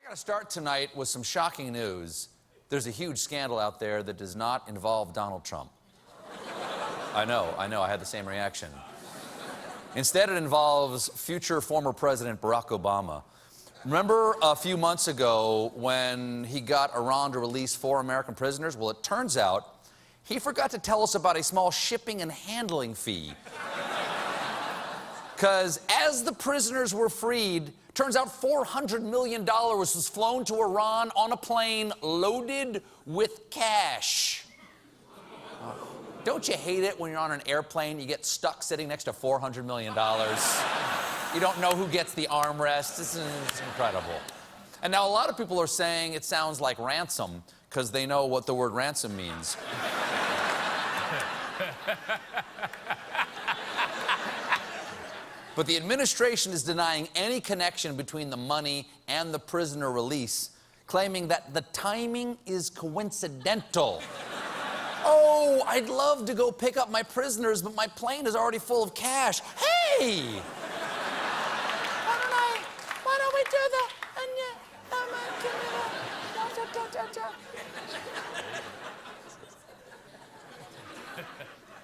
got to start tonight with some shocking news. There's a huge scandal out there that does not involve Donald Trump. I know, I had the same reaction. Instead, it involves future former President Barack Obama. Remember a few months ago when he got Iran to release 4 American prisoners? Well, it turns out he forgot to tell us about a small shipping and handling fee. Because as the prisoners were freed, turns out $400 million was flown to Iran on a plane loaded with cash. Don't you hate it when you're on an airplane, you get stuck sitting next to $400 million? You don't know who gets the armrest. It's incredible. And now a lot of people are saying it sounds like ransom because they know what the word ransom means. But the administration is denying any connection between the money and the prisoner release, claiming that the timing is coincidental. Oh, I'd love to go pick up my prisoners, but my plane is already full of cash. Hey! Why don't we do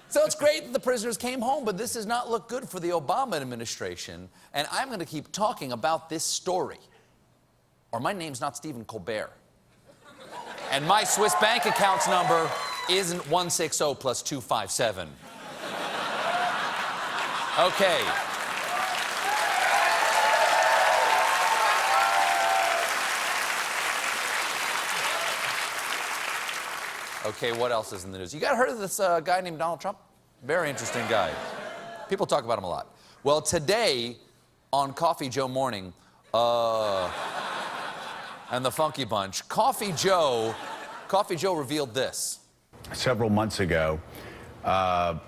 So it's great that the prisoners came home, but this does not look good for the Obama administration. And I'm going to keep talking about this story. Or my name's not Stephen Colbert. And my Swiss bank account's number isn't 160 plus 257. Okay. Okay, what else is in the news? You guys heard of this guy named Donald Trump? Very interesting guy. People talk about him a lot. Well, today on Coffee Joe Morning, and the Funky Bunch, Coffee Joe revealed this. Several months ago, a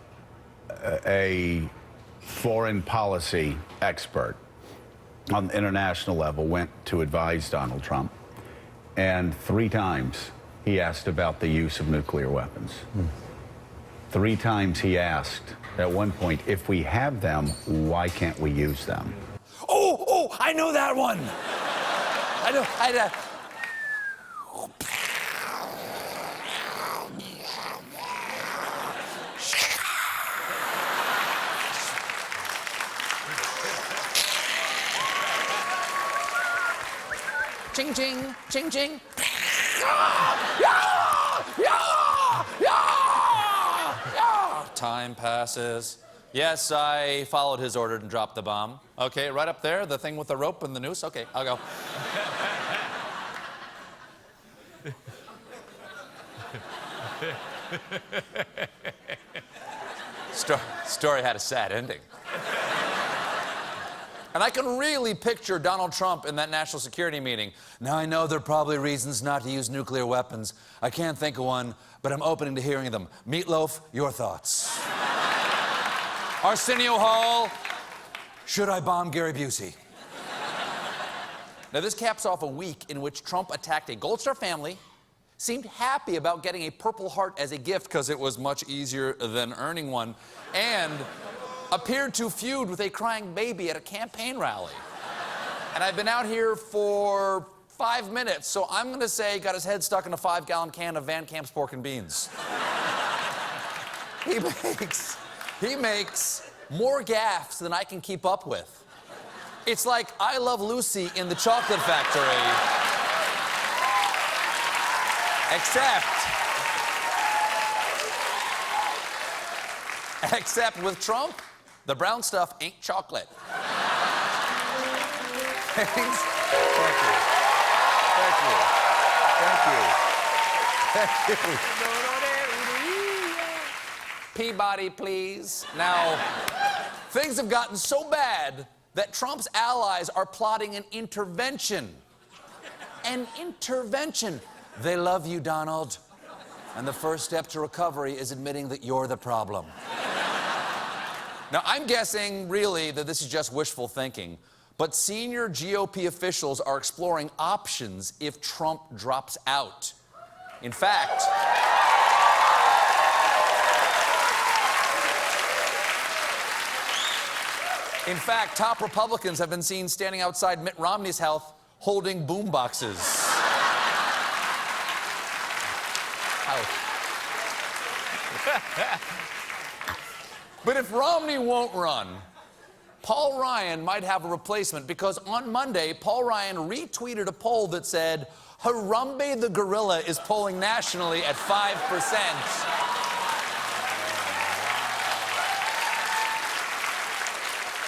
foreign policy expert on the international level went to advise Donald Trump, and 3 times he asked about the use of nuclear weapons. 3 times he asked, at one point, if we have them, why can't we use them? Oh, I know that one. Ching, ching, ching, ching. Time passes. Yes, I followed his order and dropped the bomb. Okay, right up there, the thing with the rope and the noose. Okay, I'll go. Story had a sad ending. And I can really picture Donald Trump in that national security meeting. Now, I know there are probably reasons not to use nuclear weapons. I can't think of one, but I'm open to hearing them. Meatloaf, your thoughts. Arsenio Hall, should I bomb Gary Busey? Now, this caps off a week in which Trump attacked a Gold Star family, seemed happy about getting a Purple Heart as a gift because it was much easier than earning one, and appeared to feud with a crying baby at a campaign rally. And I've been out here for 5 minutes, so I'm gonna say got his head stuck in a 5-gallon can of Van Camp's pork and beans. He makes more gaffes than I can keep up with. It's like I Love Lucy in the Chocolate Factory. Except with Trump, the brown stuff ain't chocolate. Thank you. Peabody, please. Now, things have gotten so bad that Trump's allies are plotting an intervention. An intervention. They love you, Donald. And the first step to recovery is admitting that you're the problem. Now, I'm guessing, really, that this is just wishful thinking, but senior GOP officials are exploring options if Trump drops out. In fact, top Republicans have been seen standing outside Mitt Romney's house holding boom boxes. But if Romney won't run, Paul Ryan might have a replacement, because on Monday, Paul Ryan retweeted a poll that said, Harambe the gorilla is polling nationally at 5%.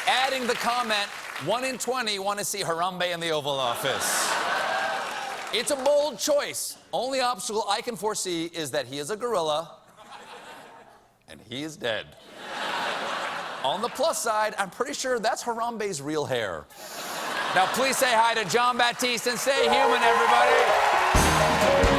Adding the comment, 1 in 20 want to see Harambe in the Oval Office. It's a bold choice. Only obstacle I can foresee is that he is a gorilla, and he is dead. On the plus side, I'm pretty sure that's Harambe's real hair. Now, please say hi to John Baptiste and stay human, everybody.